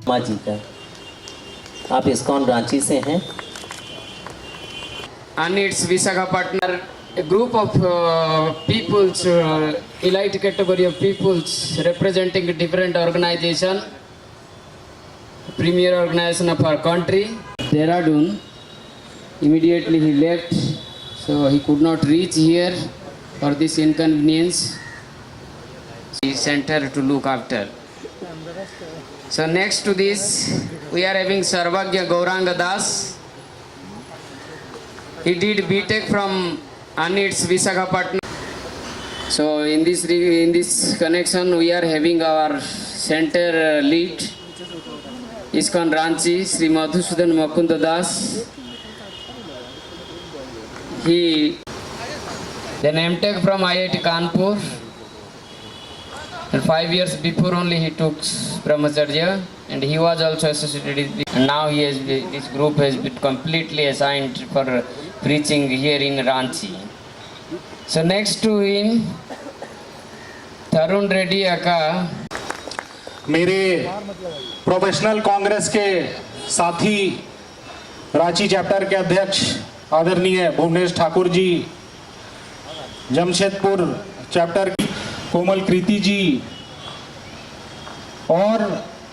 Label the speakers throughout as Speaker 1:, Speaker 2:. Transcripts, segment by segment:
Speaker 1: माँ जी का। आप इस्कॉन रांची से हैं।
Speaker 2: And its Visakhapatnam, a group of peoples, elite category of peoples representing different organization, premier organization of our country, Dehradun. Immediately he left, so he could not reach here for this inconvenience. He sent her to look after. So next to this, we are having Sarvagya Gauranga Das. He did BTech from ANITS Visakhapatnam. So in this connection, we are having our center lead, ISKCON Ranchi, Sri Madhusudan Mukunda Das. He then MTech from IIT Kanpur. And 5 years before only he took Brahmacharya, and he was also associated with, and now he has this group has been completely assigned for preaching here in Ranchi. So next to him, Tarun Reddy Aka.
Speaker 3: मेरे professional Congress के साथी Ranchi chapter के अध्यक्ष आदरणीय Bhuvnesh Thakur ji, Jamshedpur chapter की कोमल कृति जी और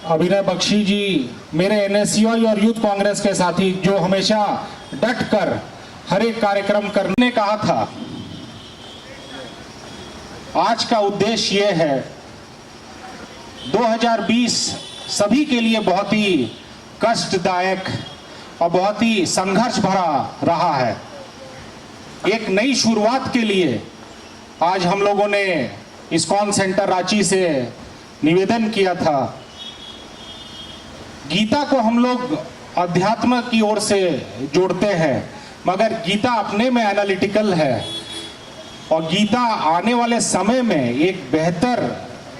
Speaker 3: अभिनय बख्शी जी, मेरे एनएसयूआई और यूथ कांग्रेस के साथी जो हमेशा डट कर हर एक कार्यक्रम करने कहा था। आज का उद्देश्य ये है, 2020 सभी के लिए बहुत ही कष्टदायक और बहुत ही संघर्ष भरा रहा है। एक नई शुरुआत के लिए आज हम लोगों ने इस्कॉन सेंटर रांची से निवेदन किया था। गीता को हम लोग अध्यात्म की ओर से जोड़ते हैं, मगर गीता अपने में एनालिटिकल है और गीता आने वाले समय में एक बेहतर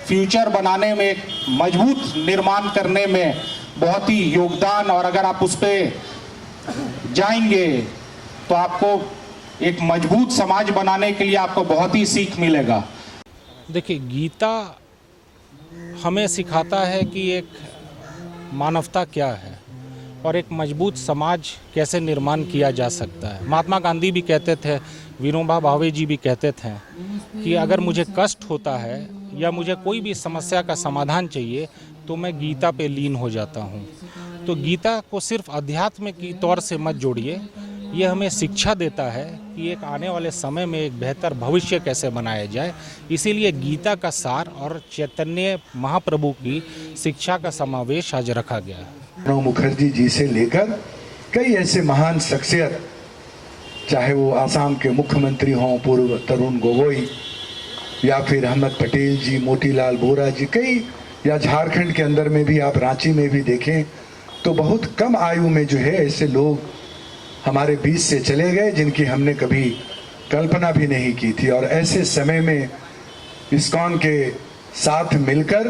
Speaker 3: फ्यूचर बनाने में, एक मजबूत निर्माण करने में बहुत ही योगदान, और अगर आप उस पर जाएंगे तो आपको एक मजबूत समाज बनाने के लिए आपको बहुत ही सीख मिलेगा।
Speaker 4: देखिए, गीता हमें सिखाता है कि एक मानवता क्या है और एक मजबूत समाज कैसे निर्माण किया जा सकता है। महात्मा गांधी भी कहते थे, विनोबा भावे जी भी कहते थे कि अगर मुझे कष्ट होता है या मुझे कोई भी समस्या का समाधान चाहिए तो मैं गीता पे लीन हो जाता हूँ। तो गीता को सिर्फ अध्यात्म की तौर से मत जोड़िए, ये हमें शिक्षा देता है कि एक आने वाले समय में एक बेहतर भविष्य कैसे बनाया जाए। इसीलिए गीता का सार और चैतन्य महाप्रभु की शिक्षा का समावेश आज रखा गया है।
Speaker 5: प्रणब मुखर्जी जी से लेकर कई ऐसे महान शख्सियत, चाहे वो आसाम के मुख्यमंत्री हों पूर्व तरुण गोगोई, या फिर अहमद पटेल जी, मोतीलाल वोरा जी, कई, या झारखंड के अंदर में भी आप रांची में भी देखें तो बहुत कम आयु में जो है ऐसे लोग हमारे बीच से चले गए जिनकी हमने कभी कल्पना भी नहीं की थी। और ऐसे समय में इस्कॉन के साथ मिलकर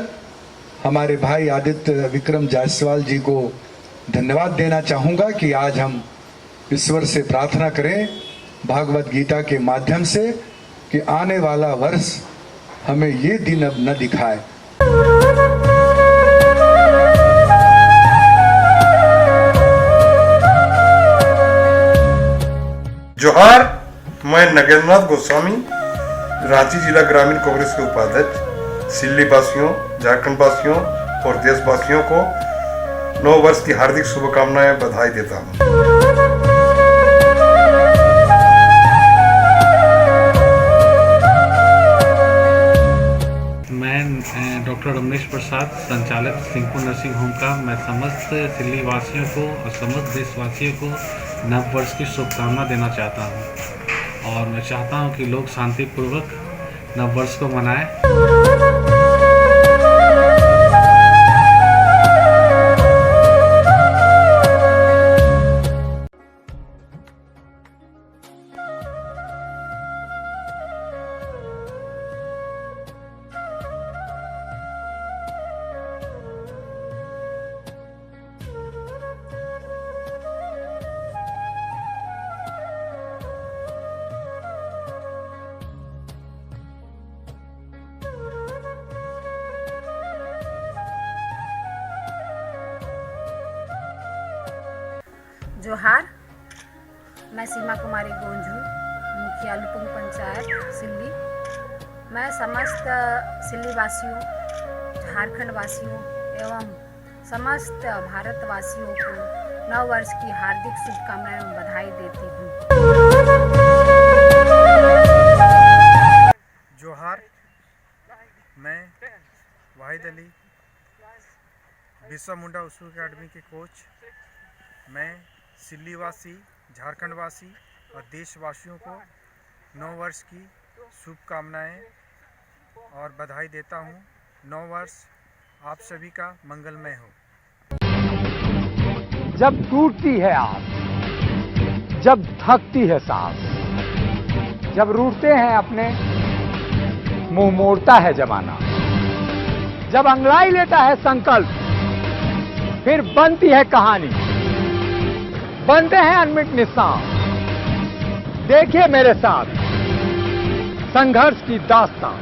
Speaker 5: हमारे भाई आदित्य विक्रम जायसवाल जी को धन्यवाद देना चाहूँगा कि आज हम ईश्वर से प्रार्थना करें भागवत गीता के माध्यम से कि आने वाला वर्ष हमें ये दिन अब न दिखाए।
Speaker 6: जोहार, मैं नगेंद्रनाथ गोस्वामी, रांची जिला ग्रामीण कांग्रेस के उपाध्यक्ष, सिल्ली वासियों, झारखंड वासियों और देशवासियों को नव वर्ष की हार्दिक शुभकामनाएं, बधाई देता हूं।
Speaker 7: मैं डॉक्टर रमेश प्रसाद, संचालक सिंहपुर नर्सिंग होम का, मैं समस्त सिल्ली वासियों को और समस्त देशवासियों को नव वर्ष की शुभकामना देना चाहता हूं। और मैं चाहता हूं कि लोग शांतिपूर्वक नव वर्ष को मनाएं।
Speaker 8: जोहार। मैं सीमा कुमारी गोंझू, मुखिया लुपुंग पंचायत सिल्ली। मैं समस्त सिल्ली वासियों, झारखंड वासियों एवं समस्त भारतवासियों को नव वर्ष की हार्दिक शुभकामनाएं एवं बधाई देती हूँ।
Speaker 9: जोहार। मैं वाहिद अली, बिरसा मुंडा उसू अकेडमी के कोच। मैं सिल्ली वासी, झारखंड वासी और देशवासियों को नव वर्ष की शुभकामनाएं और बधाई देता हूं। नव वर्ष आप सभी का मंगलमय हो।
Speaker 10: जब टूटती है आस, जब थकती है सांस, जब रूठते हैं अपने, मुंह मोड़ता है जमाना, जब अंगड़ाई लेता है संकल्प, फिर बनती है कहानी, बनते हैं अनमिट निशान। देखिए मेरे साथ संघर्ष की दास्तान।